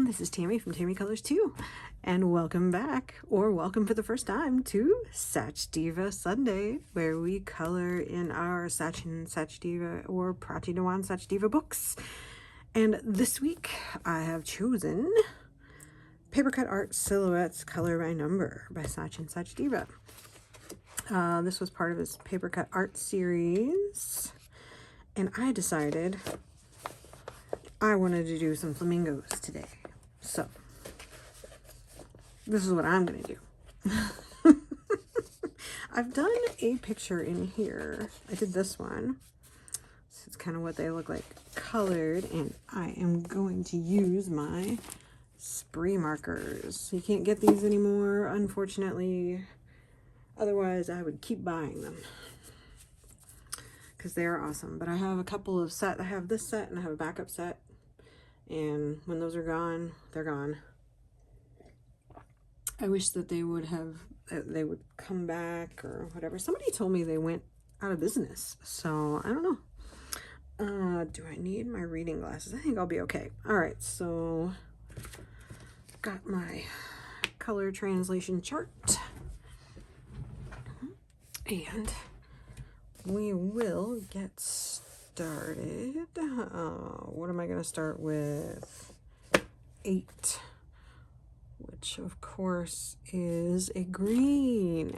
This is Tammy from Tammy Colors 2, and welcome back, or welcome for the first time, to Sachdeva Sunday, where we color in our Sachin Sachdeva or Prachi Dewan Sachdeva books. And this week I have chosen Papercut Art Silhouettes Color by Number by Sachin Sachdeva. This was part of his Papercut Art series, and I decided I wanted to do some flamingos today. So, this is what I'm going to do. I've done a picture in here. I did this one. So it's kind of what they look like colored, and I am going to use my spray markers. You can't get these anymore, unfortunately. Otherwise, I would keep buying them because they are awesome. But I have a couple of sets. I have this set and I have a backup set. And when those are gone, they're gone. I wish that they would come back or whatever. Somebody told me they went out of business, so I don't know. Do I need my reading glasses? I think I'll be okay. All right, so got my color translation chart, and we will get started. What am I going to start with? 8, which of course is a green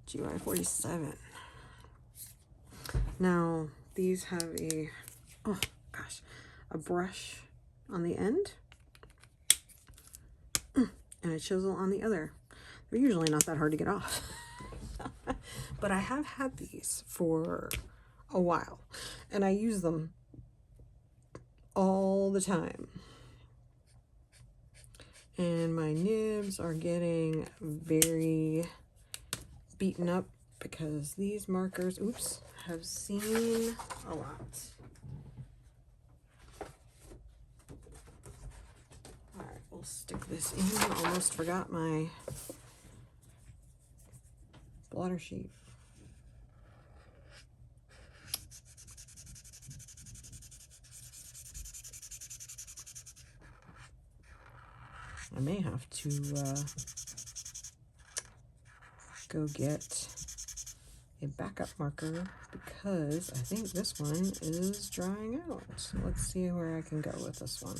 GY 47. Now these have a brush on the end and a chisel on the other. They're usually not that hard to get off. But I have had these for a while, and I use them all the time. And my nibs are getting very beaten up because these markers, have seen a lot. All right, we'll stick this in. Almost forgot my blotter sheet. I may have to go get a backup marker because I think this one is drying out. So let's see where I can go with this one.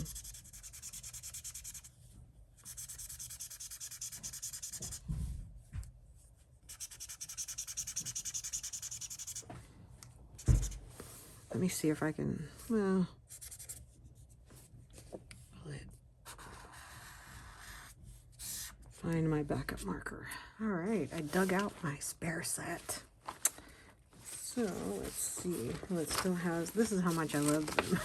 Let me see if I can, find my backup marker. All right, I dug out my spare set. So let's see. Well, it still has, this is how much I love them.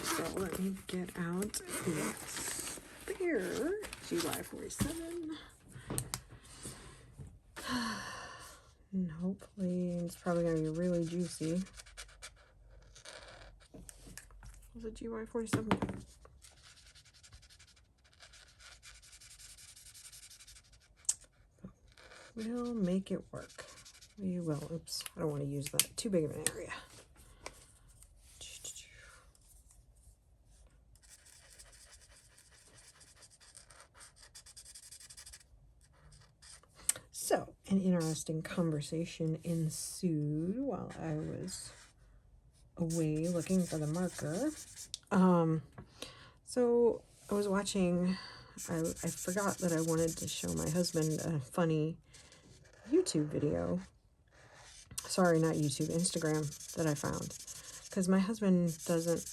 So let me get out the spare GY 47. And hopefully it's probably going to be really juicy. Was it GY 47? We'll make it work. We will. Oops, I don't want to use that. Too big of an area. So, an interesting conversation ensued while I was away looking for the marker. So I was watching, I forgot that I wanted to show my husband a funny YouTube video. Sorry, not YouTube, Instagram that I found. Because my husband doesn't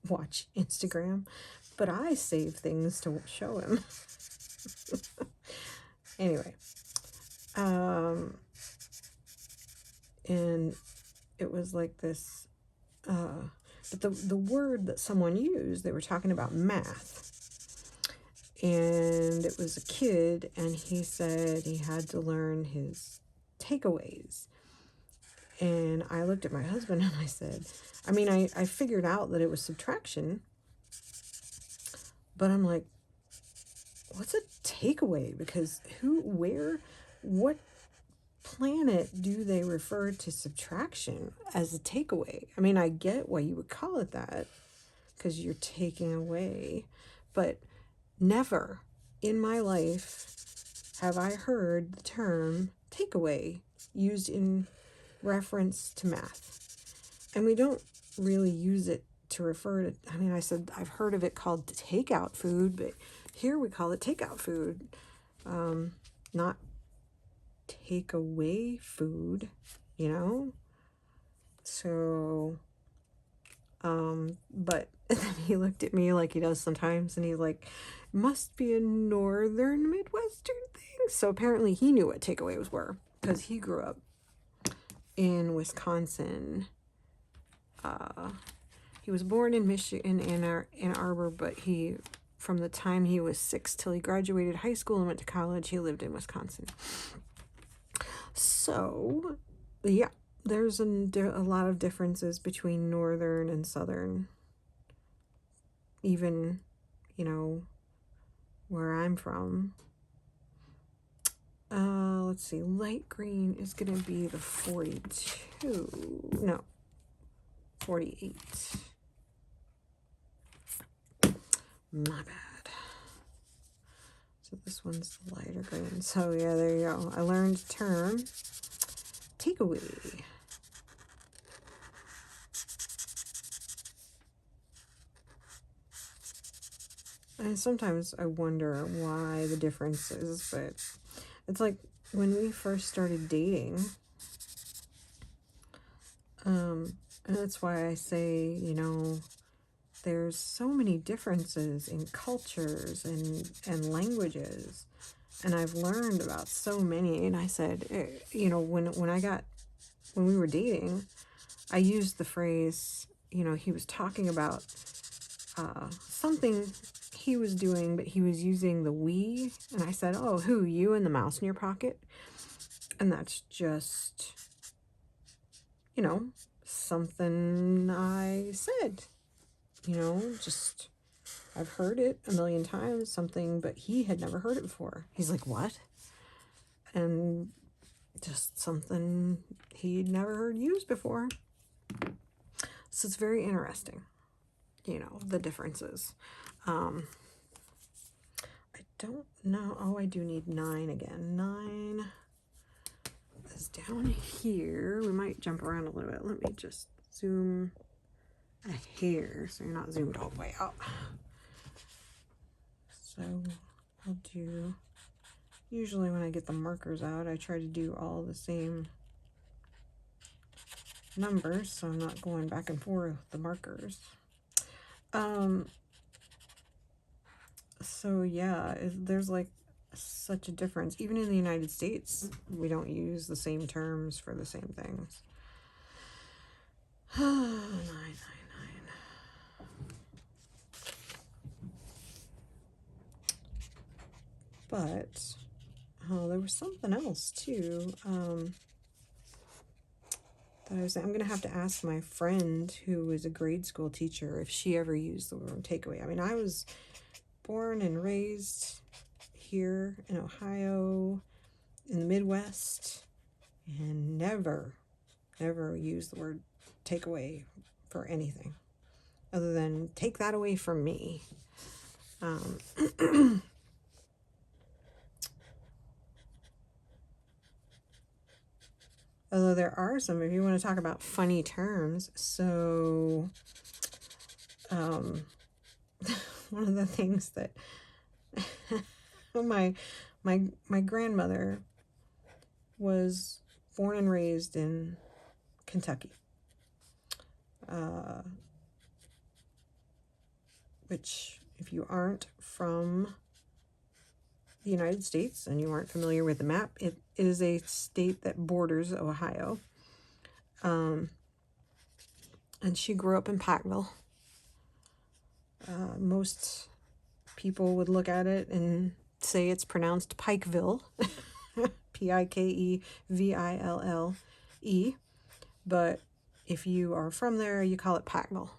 watch Instagram, but I save things to show him. Anyway, and it was like this, but the word that someone used, they were talking about math. And it was a kid, and he said he had to learn his takeaways. And I looked at my husband and I said, I figured out that it was subtraction, but I'm like, what's a takeaway? Because what planet limit do they refer to subtraction as a takeaway? I mean, I get why you would call it that, because you're taking away, but never in my life have I heard the term takeaway used in reference to math. And we don't really use it to refer to, I mean, I said I've heard of it called takeout food, but here we call it takeout food, not takeaway food, you know? So, but then he looked at me like he does sometimes, and he's like, must be a northern Midwestern thing. So apparently he knew what takeaways were, because he grew up in Wisconsin. He was born in Michigan, in Ann Arbor, but from the time he was 6 till he graduated high school and went to college, he lived in Wisconsin. So, yeah, there's a lot of differences between northern and southern. Even, you know, where I'm from. Let's see, light green is going to be the 42. No, 48. My bad. So this one's the lighter green. So yeah, there you go. I learned the term takeaway. And sometimes I wonder why the difference is, but it's like when we first started dating, and that's why I say, you know, there's so many differences in cultures and languages, and I've learned about so many. And I said, you know, when we were dating, I used the phrase, you know, he was talking about something he was doing, but he was using the we, and I said, oh, who, you and the mouse in your pocket? And that's just, you know, something I said, you know, just, I've heard it a million times, something, but he had never heard it before. He's like, what? And just something he'd never heard used before. So it's very interesting, you know, the differences. I don't know. Oh, I do need 9 again. 9 is down here. We might jump around a little bit. Let me just zoom a hair so you're not zoomed all the way out. So I'll do, usually when I get the markers out, I try to do all the same numbers, so I'm not going back and forth with the markers. So yeah, there's like such a difference. Even in the United States, we don't use the same terms for the same things. 9. But there was something else too. That I was, I'm gonna have to ask my friend who was a grade school teacher if she ever used the word takeaway. I mean, I was born and raised here in Ohio, in the Midwest, and never used the word takeaway for anything other than take that away from me. Although there are some, if you want to talk about funny terms. So one of the things that my grandmother was born and raised in Kentucky, which, if you aren't from the United States and you aren't familiar with the map, it is a state that borders Ohio. And she grew up in Pikeville. Most people would look at it and say it's pronounced Pikeville, Pikeville, but if you are from there, you call it Pikeville.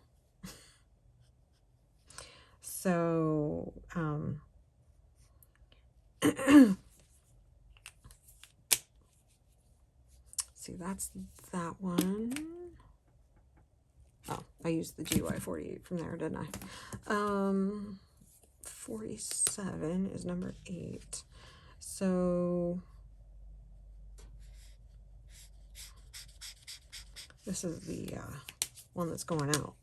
So, see, that's that one. Oh, I used the GY48 from there, didn't I? 47 is number 8. So this is the one that's going out,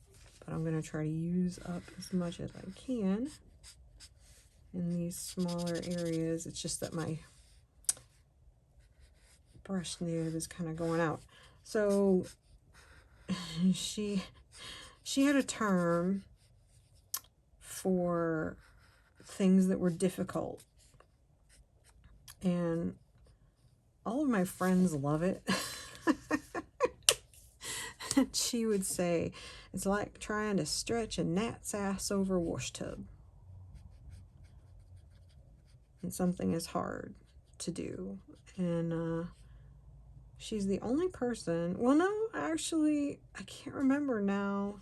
but I'm going to try to use up as much as I can in these smaller areas. It's just that my brush nib is kind of going out. So she had a term for things that were difficult, and all of my friends love it. She would say, it's like trying to stretch a gnat's ass over a wash tub. And something is hard to do. And she's the only person, well, no, actually, I can't remember now.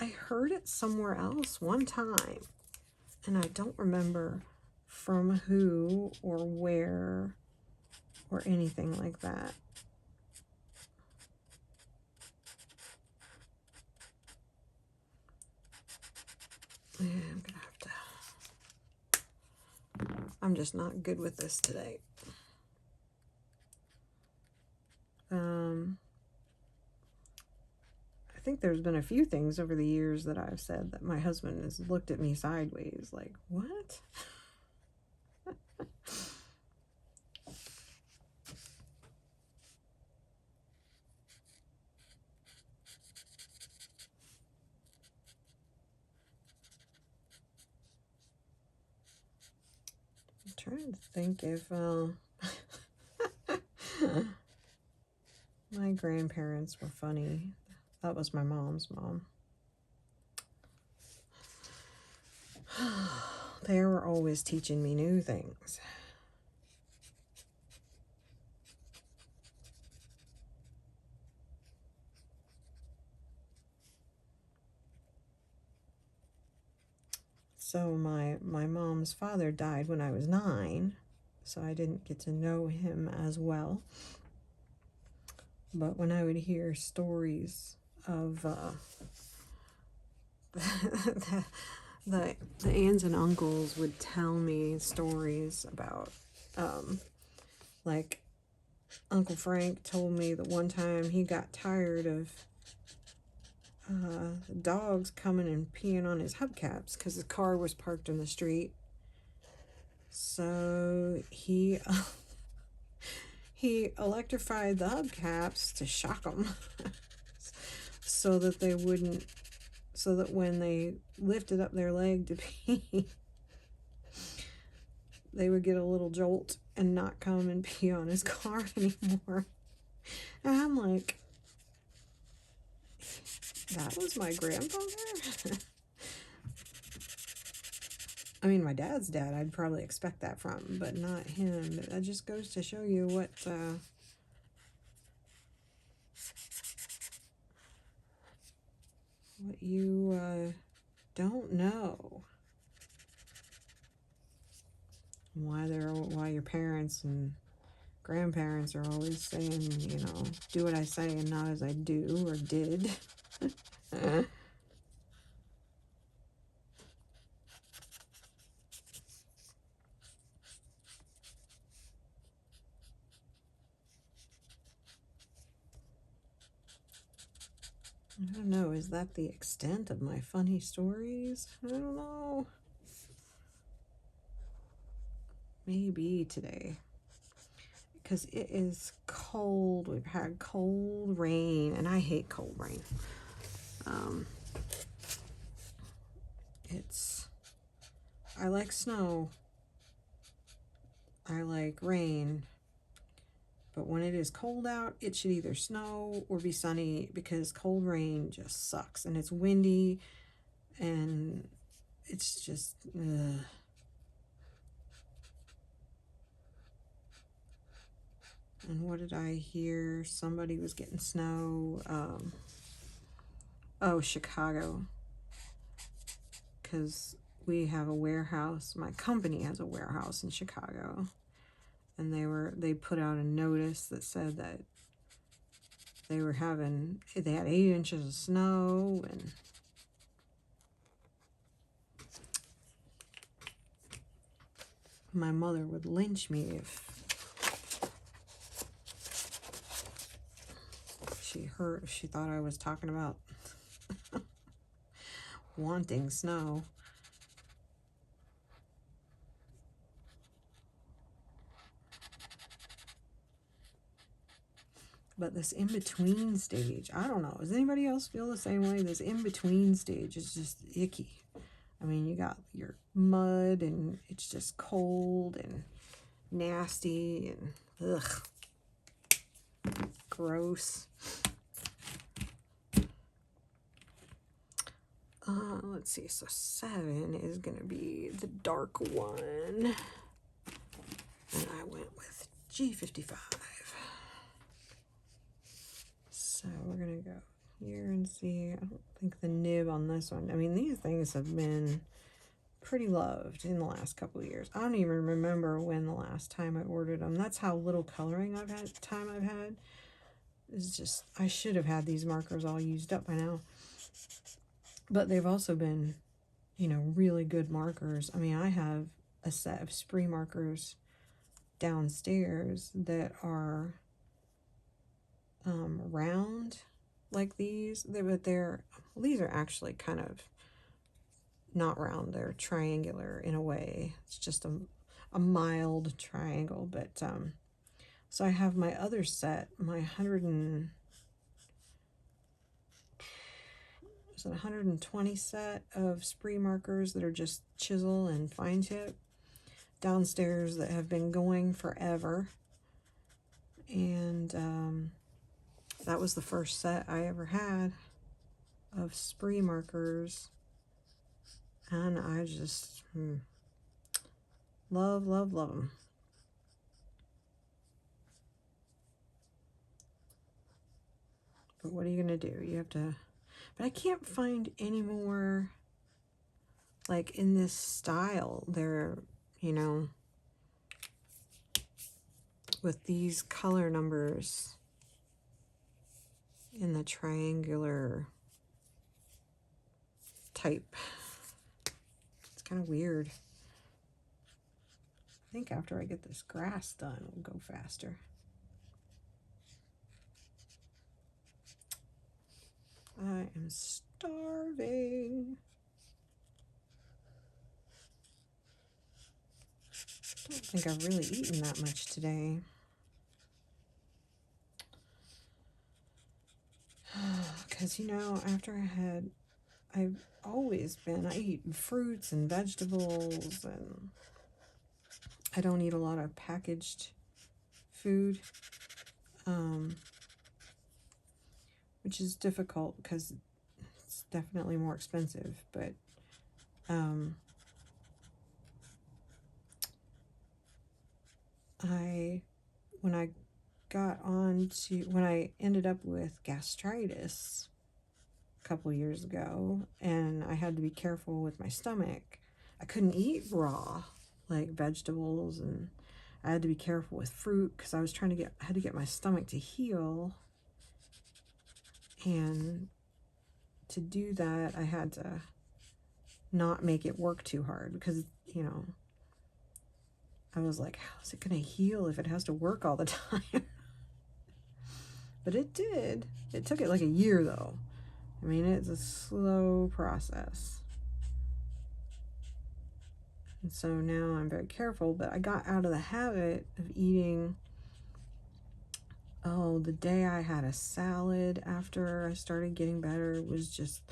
I heard it somewhere else one time, and I don't remember from who or where or anything like that. Yeah, I'm gonna have to, I'm just not good with this today. I think there's been a few things over the years that I've said that my husband has looked at me sideways like, what? I'm trying to think if my grandparents were funny. That was my mom's mom. They were always teaching me new things. So my mom's father died when I was 9, so I didn't get to know him as well. But when I would hear stories of the aunts and uncles would tell me stories about, like Uncle Frank told me that one time he got tired of dogs coming and peeing on his hubcaps because his car was parked in the street. So he electrified the hubcaps to shock them so that they wouldn't, so that when they lifted up their leg to pee, they would get a little jolt and not come and pee on his car anymore. And I'm like, that was my grandfather? I mean, my dad's dad, I'd probably expect that from, but not him. That just goes to show you what you don't know. Why your parents and grandparents are always saying, you know, do what I say and not as I do or did. I don't know, is that the extent of my funny stories? I don't know. Maybe today. Because it is cold. We've had cold rain, and I hate cold rain. I like snow. I like rain. But when it is cold out, it should either snow or be sunny, because cold rain just sucks. And it's windy, and it's just, ugh. And what did I hear? Somebody was getting snow. Oh, Chicago. Because we have a warehouse. My company has a warehouse in Chicago. And they put out a notice that said that they had 8 inches of snow, and my mother would lynch me if she thought I was talking about wanting snow. But this in-between stage, I don't know. Does anybody else feel the same way? This in-between stage is just icky. I mean, you got your mud, and it's just cold and nasty and ugh, gross. Let's see. So 7 is going to be the dark one. And I went with G55. So we're going to go here and see. I don't think the nib on this one. I mean, these things have been pretty loved in the last couple of years. I don't even remember when the last time I ordered them. That's how little coloring I've had. It's just, I should have had these markers all used up by now. But they've also been, you know, really good markers. I mean, I have a set of spree markers downstairs that are round like these. These are actually kind of not round. They're triangular in a way. It's just a mild triangle. But so I have my other set, my 120 set of spree markers that are just chisel and fine tip downstairs that have been going forever. And that was the first set I ever had of spree markers. And I just love them. But what are you going to do? You have to... But I can't find any more, like, in this style. They're, you know, with these color numbers in the triangular type. It's kind of weird. I think after I get this grass done, it'll go faster. I am starving. I don't think I've really eaten that much today. Because, you know, I've always been, I eat fruits and vegetables, and I don't eat a lot of packaged food. Which is difficult because it's definitely more expensive, but when I ended up with gastritis a couple years ago, and I had to be careful with my stomach, I couldn't eat raw like vegetables, and I had to be careful with fruit because I had to get my stomach to heal. And to do that, I had to not make it work too hard because, you know, I was like, how is it going to heal if it has to work all the time? But it did. It took it like a year, though. I mean, it's a slow process. And so now I'm very careful, but I got out of the habit of eating... Oh, the day I had a salad after I started getting better was just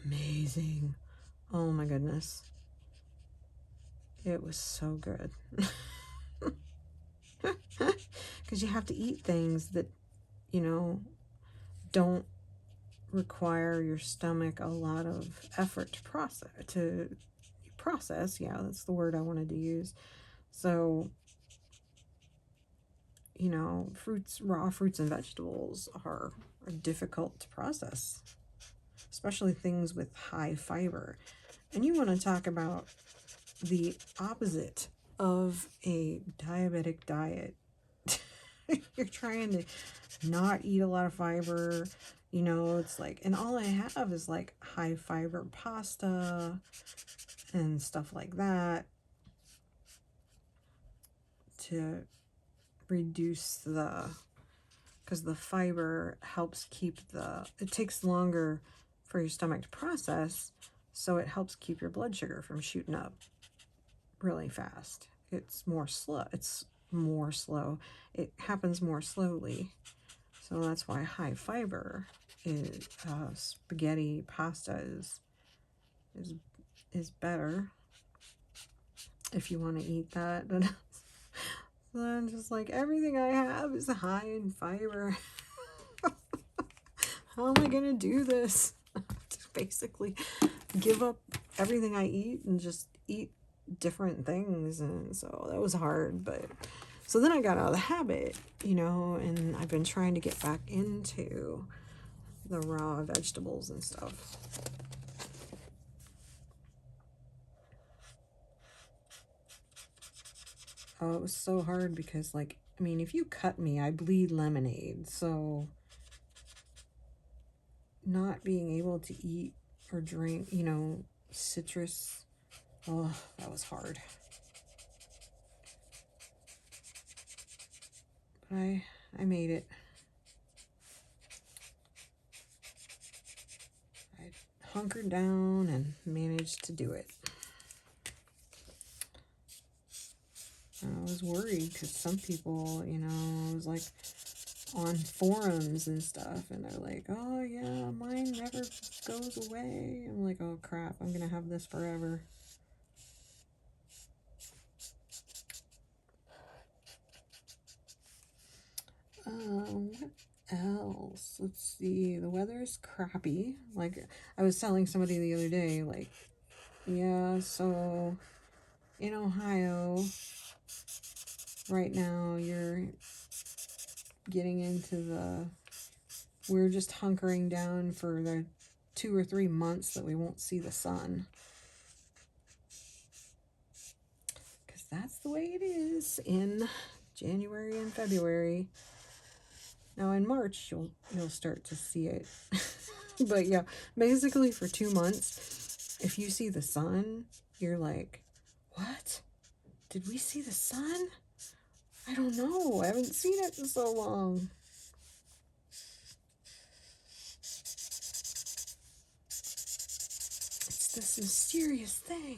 amazing. Oh my goodness. It was so good. Because you have to eat things that, you know, don't require your stomach a lot of effort to process. Yeah, that's the word I wanted to use. So, you know, raw fruits and vegetables are difficult to process, especially things with high fiber. And you want to talk about the opposite of a diabetic diet. You're trying to not eat a lot of fiber. You know, it's like, and all I have is like high fiber pasta and stuff like that to reduce because the fiber helps keep it takes longer for your stomach to process, so it helps keep your blood sugar from shooting up really fast. It's more slow. It happens more slowly. So that's why high fiber is spaghetti pasta is better if you want to eat that. But then just like everything I have is high in fiber. How am I gonna do this? Just basically give up everything I eat and just eat different things. And so that was hard, but so then I got out of the habit, you know, and I've been trying to get back into the raw vegetables and stuff. Oh, it was so hard because, like, I mean, if you cut me, I bleed lemonade. So not being able to eat or drink, you know, citrus, oh, that was hard. But I made it. I hunkered down and managed to do it. I was worried because some people, you know, it was like on forums and stuff, and they're like, oh yeah, mine never goes away. I'm like, oh crap, I'm gonna have this forever. What else? Let's see. The weather is crappy. Like, I was telling somebody the other day, like, yeah, so in Ohio right now, you're getting into we're just hunkering down for the 2 or 3 months that we won't see the sun. Because that's the way it is in January and February. Now in March, you'll start to see it. But yeah, basically for 2 months, if you see the sun, you're like, what? Did we see the sun? I don't know. I haven't seen it in so long. It's this mysterious thing.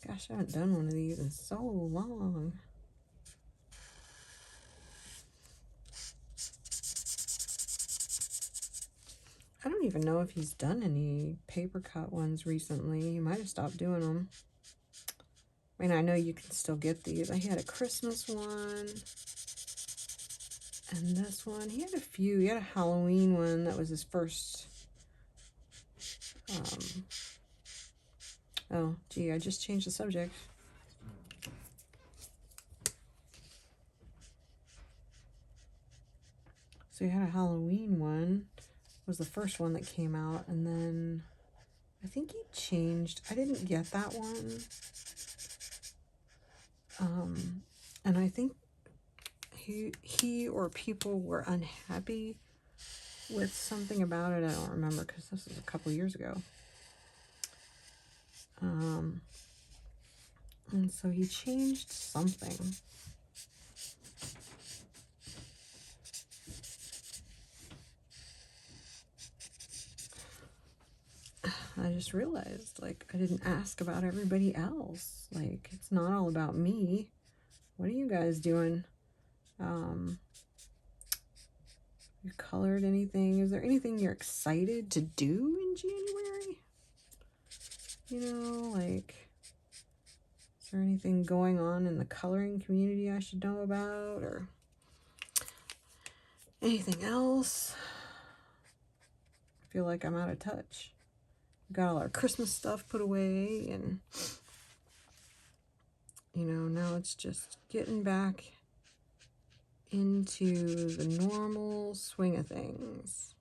Gosh, I haven't done one of these in so long. I don't even know if he's done any paper cut ones recently. He might have stopped doing them. I mean, I know you can still get these. I had a Christmas one. And this one. He had a few. He had a Halloween one. That was his first. Oh, gee, I just changed the subject. So he had a Halloween one. It was the first one that came out. And then I think he changed. I didn't get that one. And I think he or people were unhappy with something about it. I don't remember because this was a couple years ago. And so he changed something. I just realized, like, I didn't ask about everybody else. Like, it's not all about me. What are you guys doing? You colored anything? Is there anything you're excited to do in January? You know, like, is there anything going on in the coloring community I should know about, or anything else? I feel like I'm out of touch. We got all our Christmas stuff put away, and you know, now it's just getting back into the normal swing of things.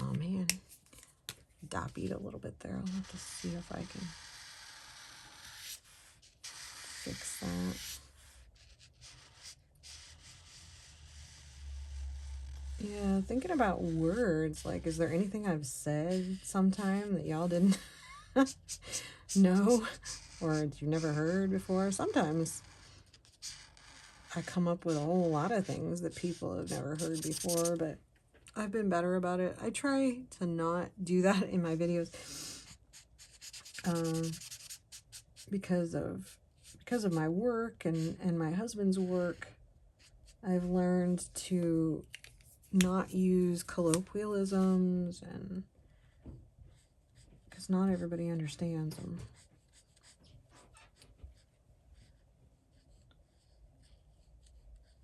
Oh man, doppied a little bit there. I'll have to see if I can fix that. Yeah, thinking about words, like, is there anything I've said sometime that y'all didn't know or you've never heard before? Sometimes I come up with a whole lot of things that people have never heard before, but I've been better about it. I try to not do that in my videos because of my work and my husband's work. I've learned to not use colloquialisms, and because not everybody understands them.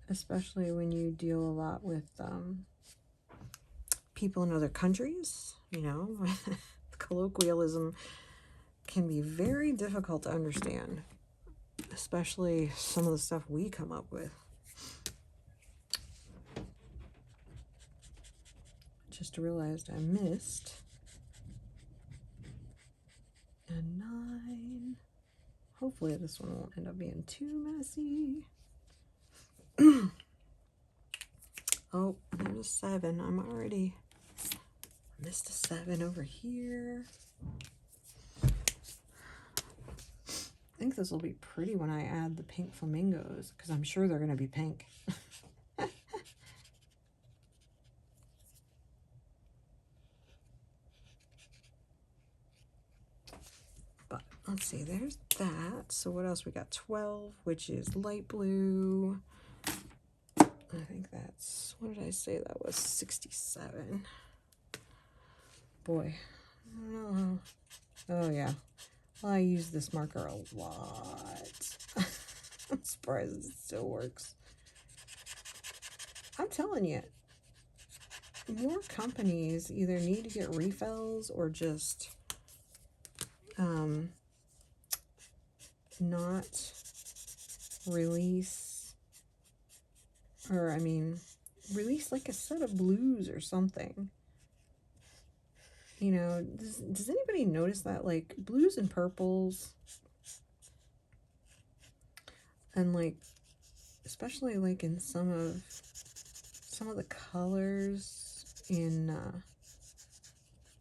Especially when you deal a lot with people in other countries, you know. Colloquialism can be very difficult to understand, especially some of the stuff we come up with. Just realized I missed a 9. Hopefully this one won't end up being too messy. Oh, there's a 7. I'm already missed a 7 over here. I think this will be pretty when I add the pink flamingos, because I'm sure they're going to be pink. But let's see, there's that. So what else? We got 12, which is light blue. I think that's, what did I say? That was 67. Boy, I don't know. Oh yeah. Well, I use this marker a lot. I'm surprised it still works. I'm telling you, more companies either need to get refills or just not release, or I mean, release like a set of blues or something. You know, does anybody notice that? Like blues and purples, and like, especially like in some of the colors in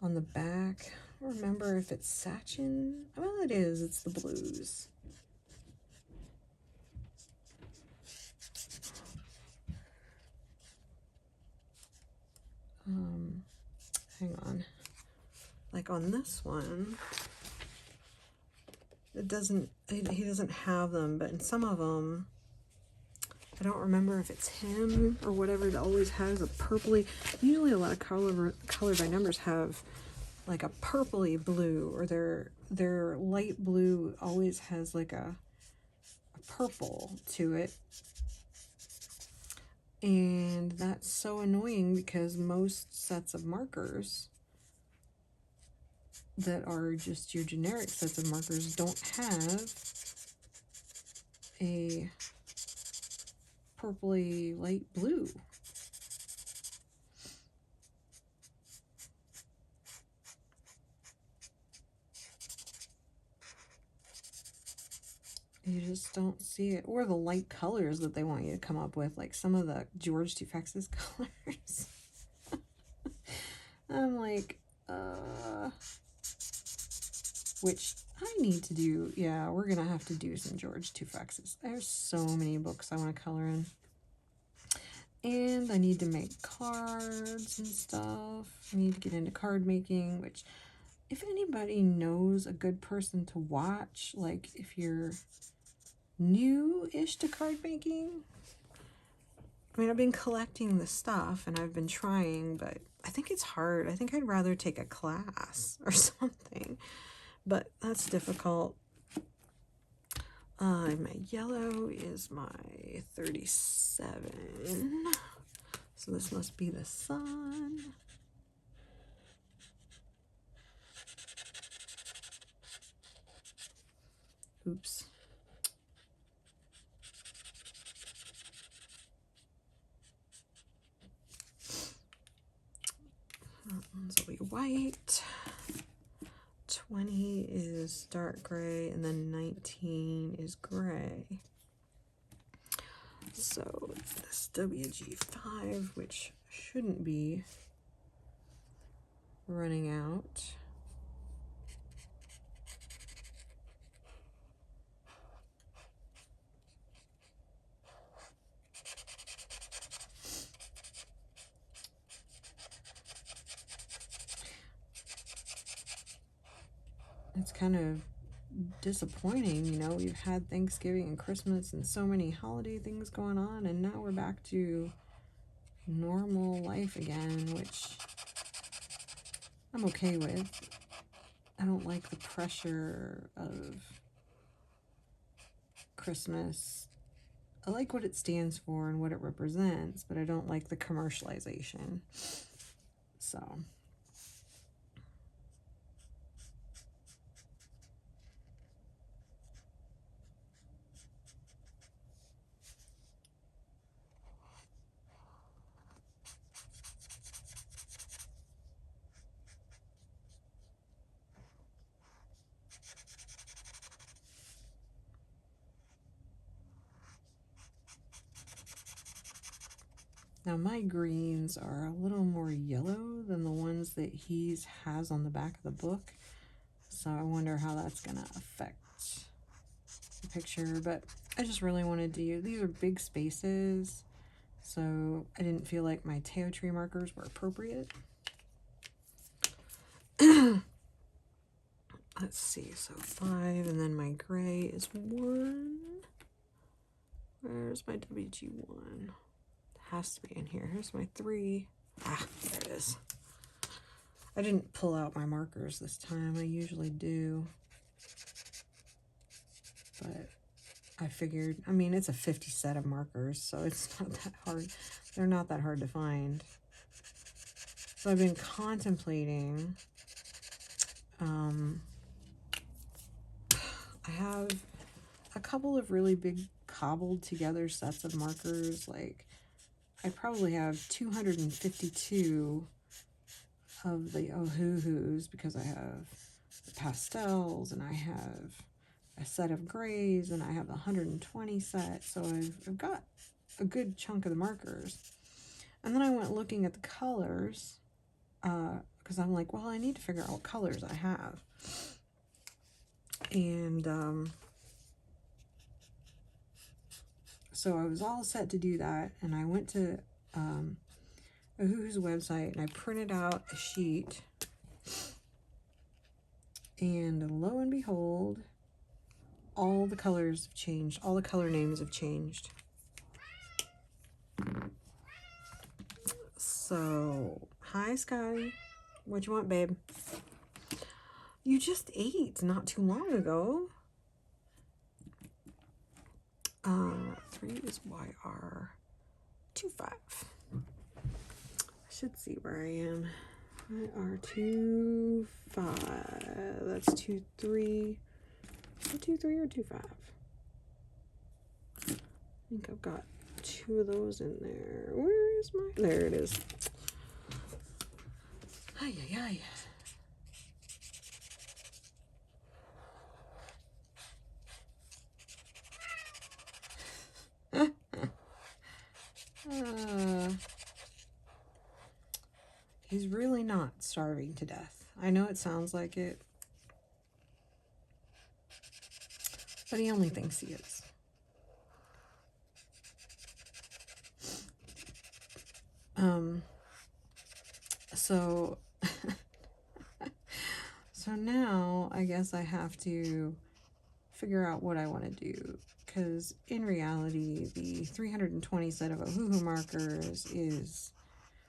on the back. I don't remember if it's Sachin. Well, it is. It's the blues. Hang on. Like on this one, it doesn't, he doesn't have them, but in some of them, I don't remember if it's him or whatever, it always has a purpley. Usually a lot of color by numbers have like a purpley blue, or their light blue always has like a purple to it. And that's so annoying because most sets of markers that are just your generic sets of markers don't have a purpley light blue. You just don't see it. Or the light colors that they want you to come up with, like some of the George Tufex's colors. I'm like, which I need to do. Yeah, we're going to have to do some George Tufex's. There's so many books I want to color in. And I need to make cards and stuff. I need to get into card making, which if anybody knows a good person to watch, like if you're new-ish to card making. I mean, I've been collecting the stuff and I've been trying, but I think it's hard. I think I'd rather take a class or something, but that's difficult. My yellow is my 37. So this must be the sun. Oops. That one's will be white. 20 is dark gray, and then 19 is gray. So this WG5, which shouldn't be running out. It's kind of disappointing, you know, we've had Thanksgiving and Christmas and so many holiday things going on, and now we're back to normal life again, which I'm okay with. I don't like the pressure of Christmas. I like what it stands for and what it represents, but I don't like the commercialization. So now my greens are a little more yellow than the ones that he has on the back of the book. So I wonder how that's going to affect the picture. But I just really wanted to use, these are big spaces, so I didn't feel like my Teo tree markers were appropriate. Let's see, so 5, and then my gray is 1. Where's my WG1? Has to be in here. Here's my 3. Ah, there it is. I didn't pull out my markers this time. I usually do. But I figured, I mean, it's a 50 set of markers, so it's not that hard. They're not that hard to find. So I've been contemplating. I have a couple of really big cobbled together sets of markers. Like, I probably have 252 of the Ohuhus because I have the pastels, and I have a set of grays, and I have the 120 set. So I've got a good chunk of the markers. And then I went looking at the colors because I'm like, well, I need to figure out what colors I have. And so I was all set to do that, and I went to Ohuhu's website, and I printed out a sheet, and lo and behold, all the colors have changed. All the color names have changed. So, hi, Scotty. What you want, babe? You just ate not too long ago. 3 is YR25. I should see where I am. YR25. That's 23. 23 or 25? I think I've got 2 of those in there. Where is my? There it is. Ay, ay, ay. He's really not starving to death. I know it sounds like it, but he only thinks he is. So now I guess I have to figure out what I want to do, because in reality, the 320 set of Ohuhu markers is,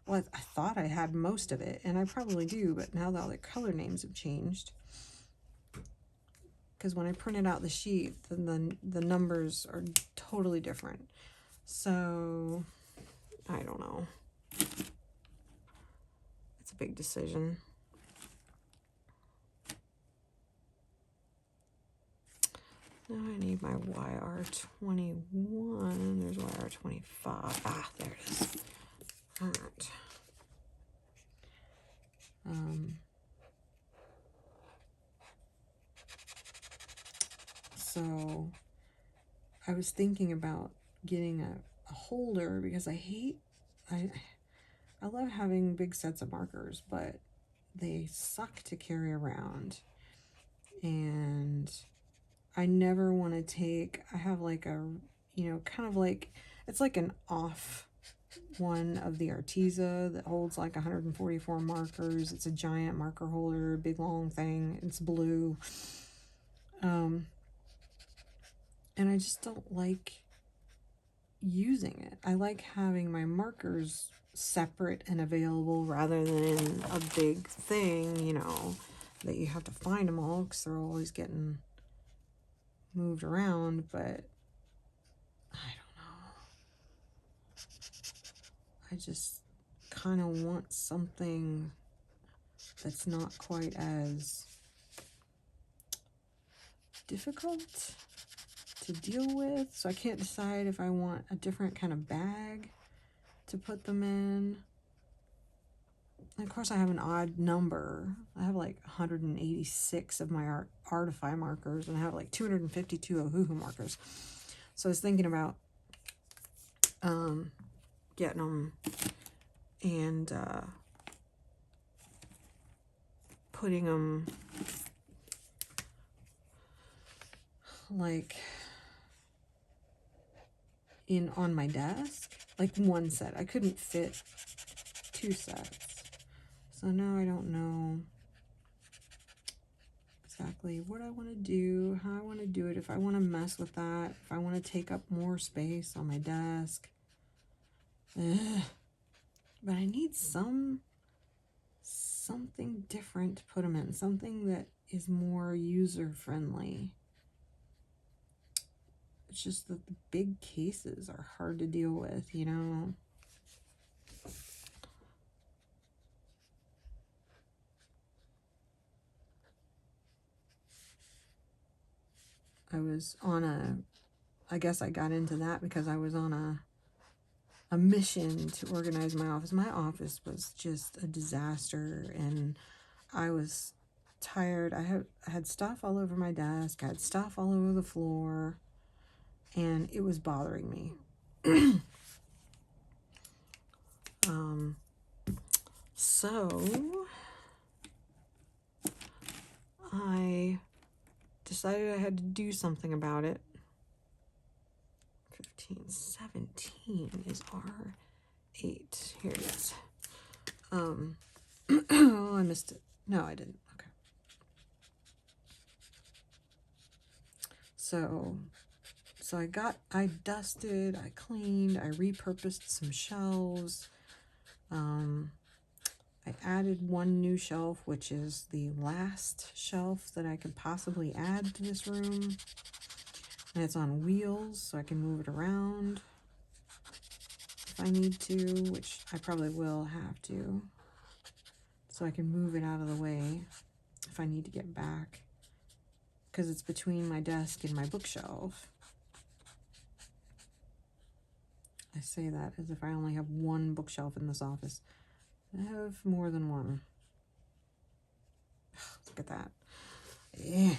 well, I thought I had most of it, and I probably do, but now all the color names have changed. Because when I printed out the sheet, then the numbers are totally different. So, I don't know. It's a big decision. Now I need my YR21. There's YR25. Ah, there it is. All right. So I was thinking about getting a holder because I love having big sets of markers, but they suck to carry around. And I never want to take, I have like a, you know, kind of like, it's like an off one of the Arteza that holds like 144 markers. It's a giant marker holder, big long thing. It's blue. And I just don't like using it. I like having my markers separate and available rather than in a big thing, you know, that you have to find them all because they're always getting moved around. But I don't know. I just kind of want something that's not quite as difficult to deal with. So I can't decide if I want a different kind of bag to put them in. And of course I have an odd number. I have like 186 of my Artify markers, and I have like 252 Ohuhu markers. So I was thinking about getting them and putting them like in on my desk, like one set. I couldn't fit 2 sets. So now I don't know exactly what I want to do, how I want to do it, if I want to mess with that, if I want to take up more space on my desk. But I need something different to put them in, something that is more user-friendly. It's just that the big cases are hard to deal with, you know? I guess I got into that because I was on a mission to organize my office. My office was just a disaster, and I was tired. I had stuff all over my desk. I had stuff all over the floor, and it was bothering me. So I decided I had to do something about it. 1517 is R8. Here it is. Oh, I missed it. No, I didn't. Okay. So I dusted, I cleaned, I repurposed some shelves. I added one new shelf, which is the last shelf that I could possibly add to this room. And it's on wheels, so I can move it around if I need to, which I probably will have to. So I can move it out of the way if I need to get back, because it's between my desk and my bookshelf. I say that as if I only have one bookshelf in this office. I have more than one. Look at that. Yeah.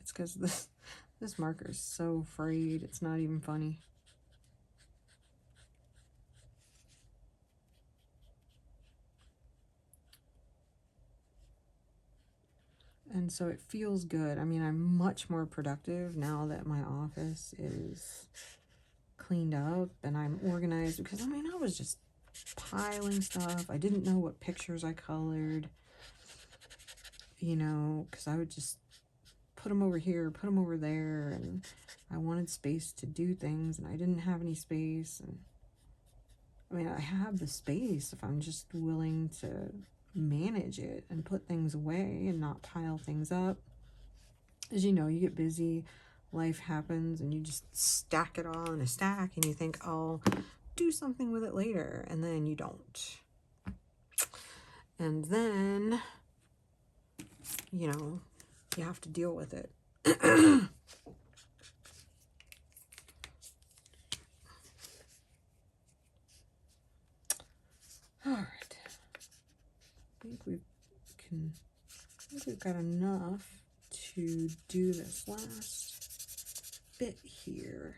It's because this marker is so frayed, it's not even funny. And so it feels good. I mean, I'm much more productive now that my office is cleaned up and I'm organized, because I mean, I was just piling stuff. I didn't know what pictures I colored, you know, because I would just put them over here, put them over there, and I wanted space to do things, and I didn't have any space. And I mean, I have the space if I'm just willing to manage it and put things away and not pile things up. As you know, you get busy, life happens, and you just stack it all in a stack, and you think, I'll do something with it later, and then you don't. And then, you know, you have to deal with it. All right. I think we've got enough to do this last bit here.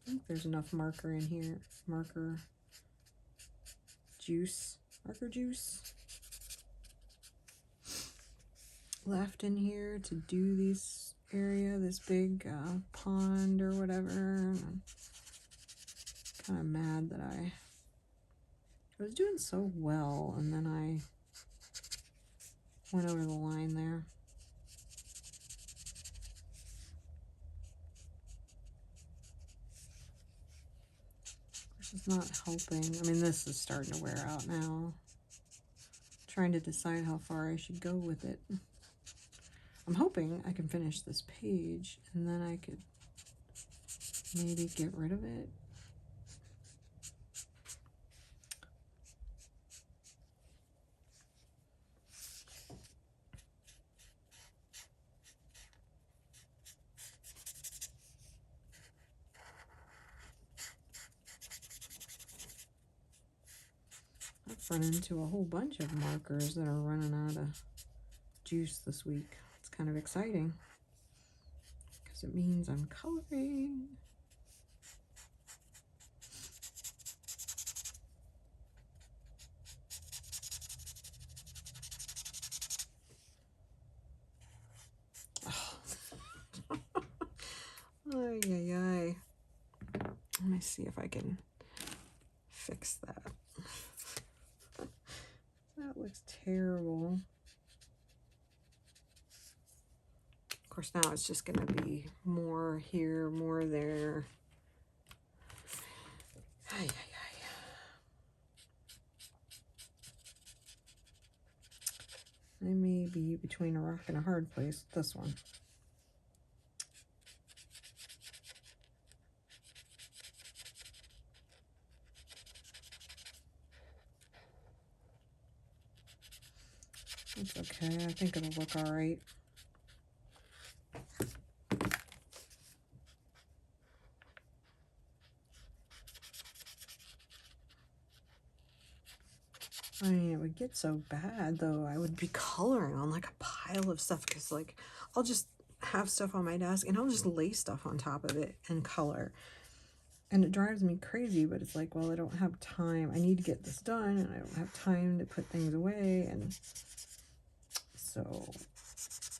I think there's enough marker in here. Marker juice left in here to do this area, this big pond or whatever. I'm kind of mad that I was doing so well and then I went over the line there. This is not helping. I mean, this is starting to wear out now. Trying to decide how far I should go with it. I'm hoping I can finish this page and then I could maybe get rid of it. I've run into a whole bunch of markers that are running out of juice this week. It's kind of exciting because it means I'm coloring. Ay, ay, ay. Let me see if I can fix that. That looks terrible. Of course, now it's just going to be more here, more there. Ay, ay, ay. I may be between a rock and a hard place with this one. It's okay. I think it'll look all right. I mean, it would get so bad, though. I would be coloring on like a pile of stuff because, like, I'll just have stuff on my desk and I'll just lay stuff on top of it and color. And it drives me crazy, but it's like, well, I don't have time. I need to get this done and I don't have time to put things away. And so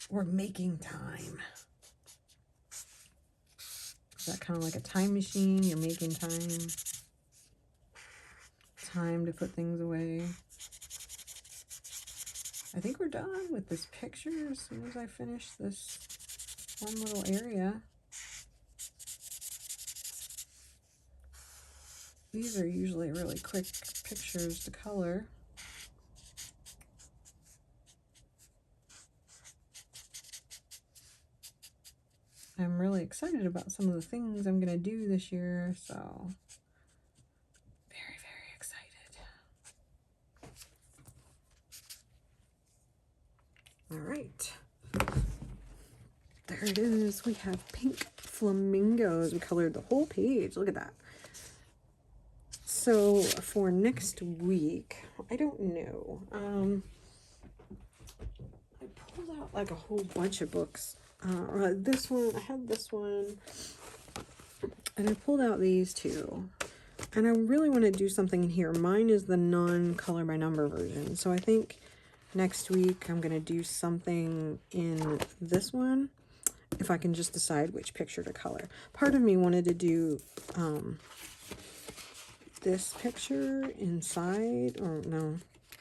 we're making time. Is that kind of like a time machine? You're making time. Time to put things away. I think we're done with this picture as soon as I finish this one little area. These are usually really quick pictures to color. I'm really excited about some of the things I'm going to do this year, so very, very excited. All right. There it is. We have pink flamingos. We colored the whole page. Look at that. So for next week, I don't know. I pulled out like a whole bunch of books. This one, I had this one, and I pulled out these two. And I really want to do something in here. Mine is the non-color by number version. So I think next week I'm going to do something in this one, if I can just decide which picture to color. Part of me wanted to do this picture inside, or no,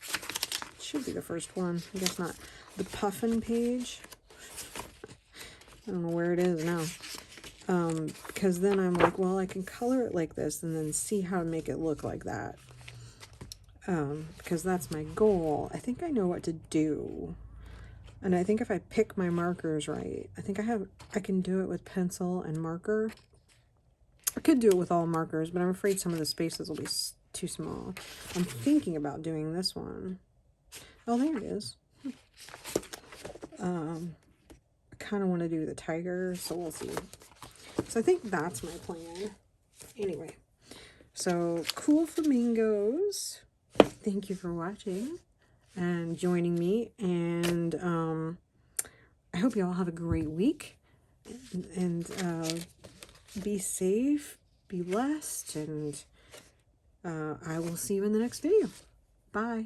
it should be the first one. I guess not. The puffin page. I don't know where it is now. Because then I'm like, well, I can color it like this and then see how to make it look like that. Because that's my goal. I think I know what to do. And I think if I pick my markers right, I think I can do it with pencil and marker. I could do it with all markers, but I'm afraid some of the spaces will be too small. I'm thinking about doing this one. Oh, there it is. kind of want to do the tiger, so we'll see. So I think that's my plan. Anyway, so cool flamingos. Thank you for watching and joining me. And I hope you all have a great week. And be safe, be blessed, and I will see you in the next video. Bye.